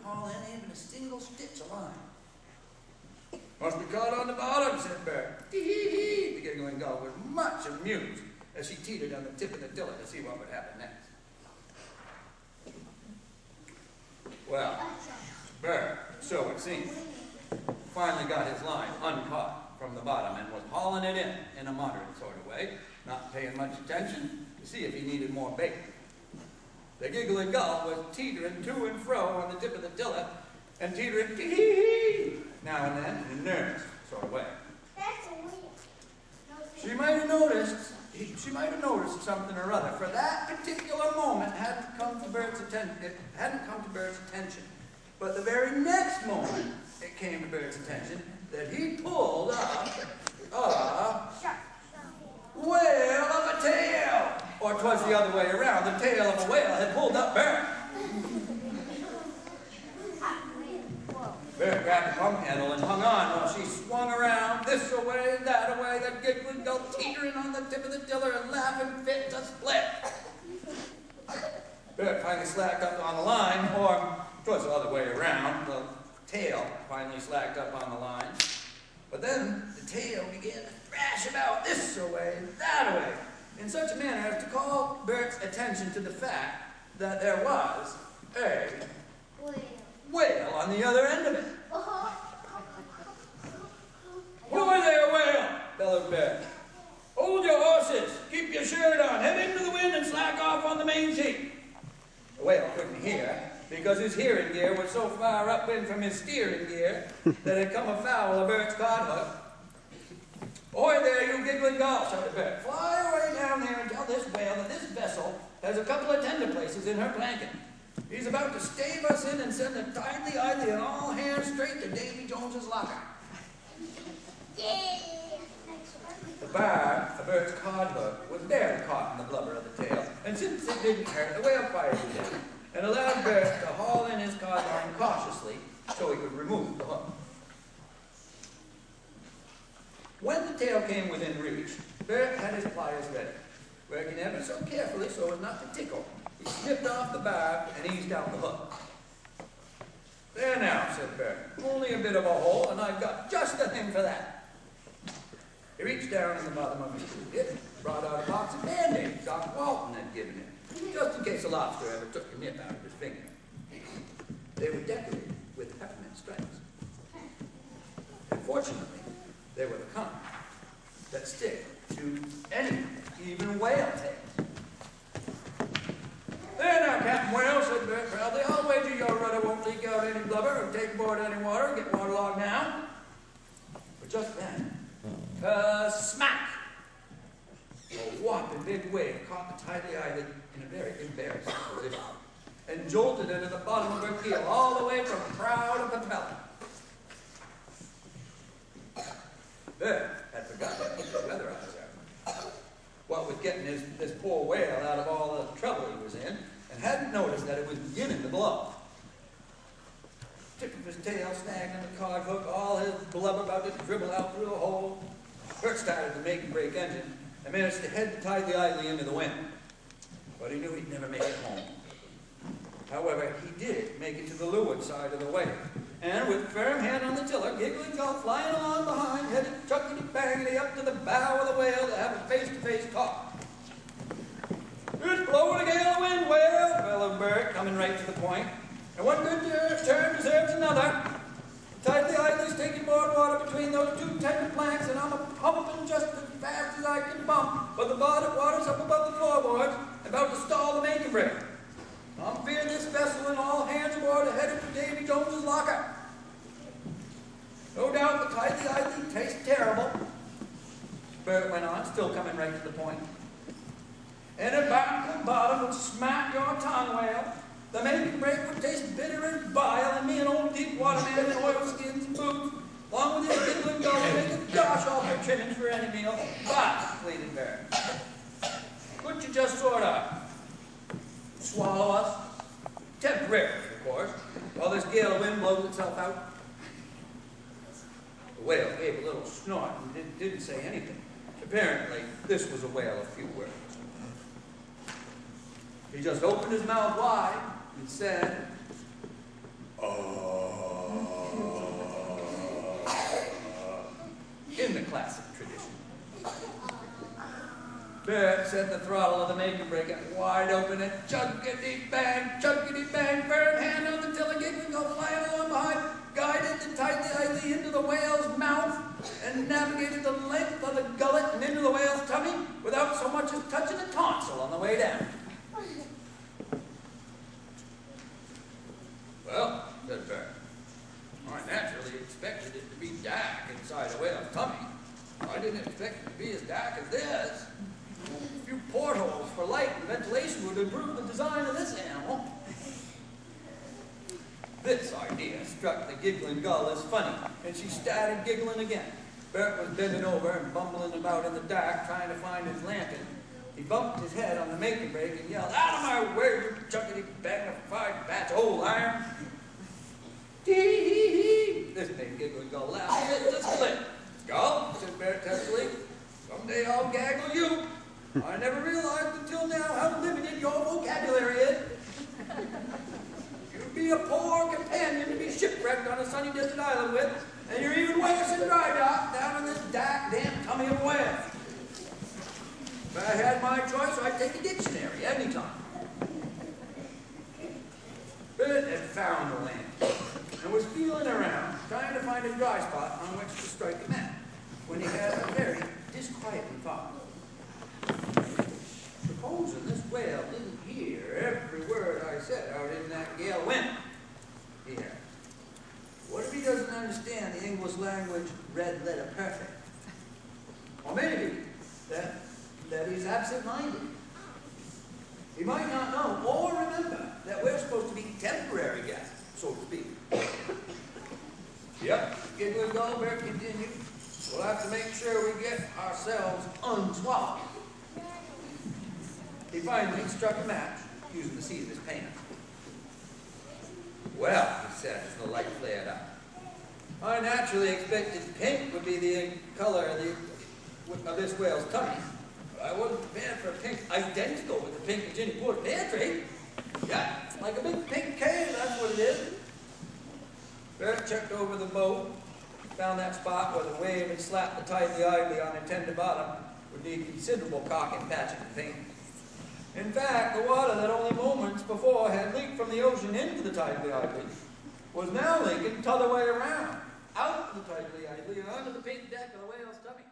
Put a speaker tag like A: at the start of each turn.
A: haul in even a single stitch of line. Must be caught on the bottom, said Burt. Tee-hee-hee. The giggling gull was much amused as she teetered on the tip of the tiller to see what would happen next. Well, Burt, so it seemed, finally got his line uncaught from the bottom and was hauling it in a moderate sort of way, not paying much attention to see if he needed more bait. The giggling gull was teetering to and fro on the tip of the tiller and teetering tee-hee-hee now and then in a nervous sort of way. She might have noticed something or other, for that particular moment hadn't come to Burt's attention. But the very next moment it came to Burt's attention that he pulled up a whale of a tail. Or 'twas the other way around. The tail of a whale had pulled up Burt. Burt grabbed the pump handle and hung on while she swung around this away, that away, the giggling gull teetering on the tip of the tiller and laughing fit to split. Burt finally slacked up on the line, or 'twas the other way around. The tail finally slacked up on the line. But then the tail began to thrash about this away, that away, in such a manner as to call Burt's attention to the fact that there was a whale on the other end of it. "Ahoy there, whale!" bellowed Burt. "Hold your horses, keep your shirt on, head into the wind and slack off on the main sheet." The whale couldn't hear, because his hearing gear was so far upwind from his steering gear that it come afoul of Burt's cod hook. "Ahoy there, you giggling gull!" shouted Burt. "Fly away down there and tell this whale that this vessel has a couple of tender places in her blanket. He's about to stave us in and send the Tidely Idly and all hands straight to Davy Jones's locker." The barb of Burt's cod hook was barely caught in the blubber of the tail, and since it didn't hurt, the whale quieted down and allowed Burt to haul in his cod line cautiously so he could remove the hook. When the tail came within reach, Burt had his pliers ready, working ever so carefully so as not to tickle. He snipped off the barb and eased out the hook. "There now," said Burt, "only a bit of a hole, and I've got just the thing for that." He reached down in the bottom of his toolkit, brought out a box of Band-Aids Doc Walton had given him, just in case a lobster ever took the nip out of his finger. They were decorated with peppermint stripes. And fortunately, they were the kind that stick to anything, even whale tails. "There now, Captain Whale," said Burt proudly, "I'll wager your rudder won't leak out any blubber or take aboard any water and get waterlogged now." But just then, smack! A whopping big wave caught the Tidely Idly in a very embarrassing position and jolted into the bottom of her keel all the way from prow to propeller. Burt had forgotten to keep the weatherizer. What with getting this poor whale out of all the trouble he was in, and hadn't noticed that it was beginning to blow. Tip of his tail snagged on the cod hook, all his blubber about to dribble out through the hole. Burt started the make and break engine and managed to head the Tidely Idly into the wind. But he knew he'd never make it home. However, he did make it to the leeward side of the whale, and with firm hand on the tiller, giggling gull flying along behind, headed chuckity-bangity up to the bow of the whale to have a face-to-face talk. "It's blowing a gale of wind, whale," bellowed Burt, coming right to the point. "And one good turn deserves another. The Tidely Idly's taking more water between those two tender planks, and I'm a-pumping just as fast as I can pump, but the water's up above the floorboards, about to stall the make and break. I'm fearing this vessel and all hands aboard are headed for Davy Jones's locker. No doubt the Tidely Idly tastes terrible," Burt went on, still coming right to the point. "And about the bottom would smack your tongue, whale. The make and break would taste bitter and vile, and me an old deep water man in oilskins and boots, along with this giggling gull, would make a gosh off your trimmings for any meal. But," pleaded Burt, "couldn't you just sort of swallow us? Temporarily, of course, while this gale of wind blows itself out." The whale gave a little snort and didn't say anything. Apparently, this was a whale of few words. He just opened his mouth wide and said, in the classic tradition. Burt set the throttle of the make and break it wide open and chuggity bang, Burt hand on the tiller, gig would go flying along behind, guided the tightly into the whale's mouth and navigated the length of the gullet and into the whale's tummy without so much as touching a tonsil on the way down. Well, said Burt, I naturally expected it to be dark inside a whale's tummy. I didn't expect it to be as dark as this. A few portholes for light and ventilation would improve the design of this animal. This idea struck the giggling gull as funny, and she started giggling again. Burt was bending over and bumbling about in the dark, trying to find his lantern. He bumped his head on the make and break and yelled, "Out of my way, you chuckity-bang-a-fied batch of old iron!" Tee-hee-hee! This made giggling gull laugh. Just a little. "Gull," said Burt testily, "someday I'll gaggle you. I never realized until now how limited your vocabulary is. You'd be a poor companion to be shipwrecked on a sunny desert island with, and you're even worse in dry dock down in this dark, damp tummy of a whale. If I had my choice, I'd take a dictionary any time." Burt had found the land and was feeling around, trying to find a dry spot on which to strike a match, when he had a very disquieting thought. Supposing this whale didn't hear every word I said out in that gale of wind, he asked. What if he doesn't understand the English language red letter perfect? Or maybe that he's absent-minded. He might not know or remember that we're supposed to be temporary guests, so to speak. Yep, giggling gull, Burt continued. We'll have to make sure we get ourselves unswapped. He finally struck a match, using the seat of his pants. "Well," he said as the light flared up, "I naturally expected pink would be the color of this whale's tummy, but I wasn't prepared for a pink identical with the pink of Jenny Porter's pantry. Yeah, like a big pink cave, that's what it is." Burt checked over the boat, found that spot where the wave had slapped the tightly idly on her tender bottom would need considerable caulk and patching to paint. In fact, the water that only moments before had leaked from the ocean into the tightly idly was now leaking t'other way around, out the tightly idly and onto the pink deck of the whale's tummy.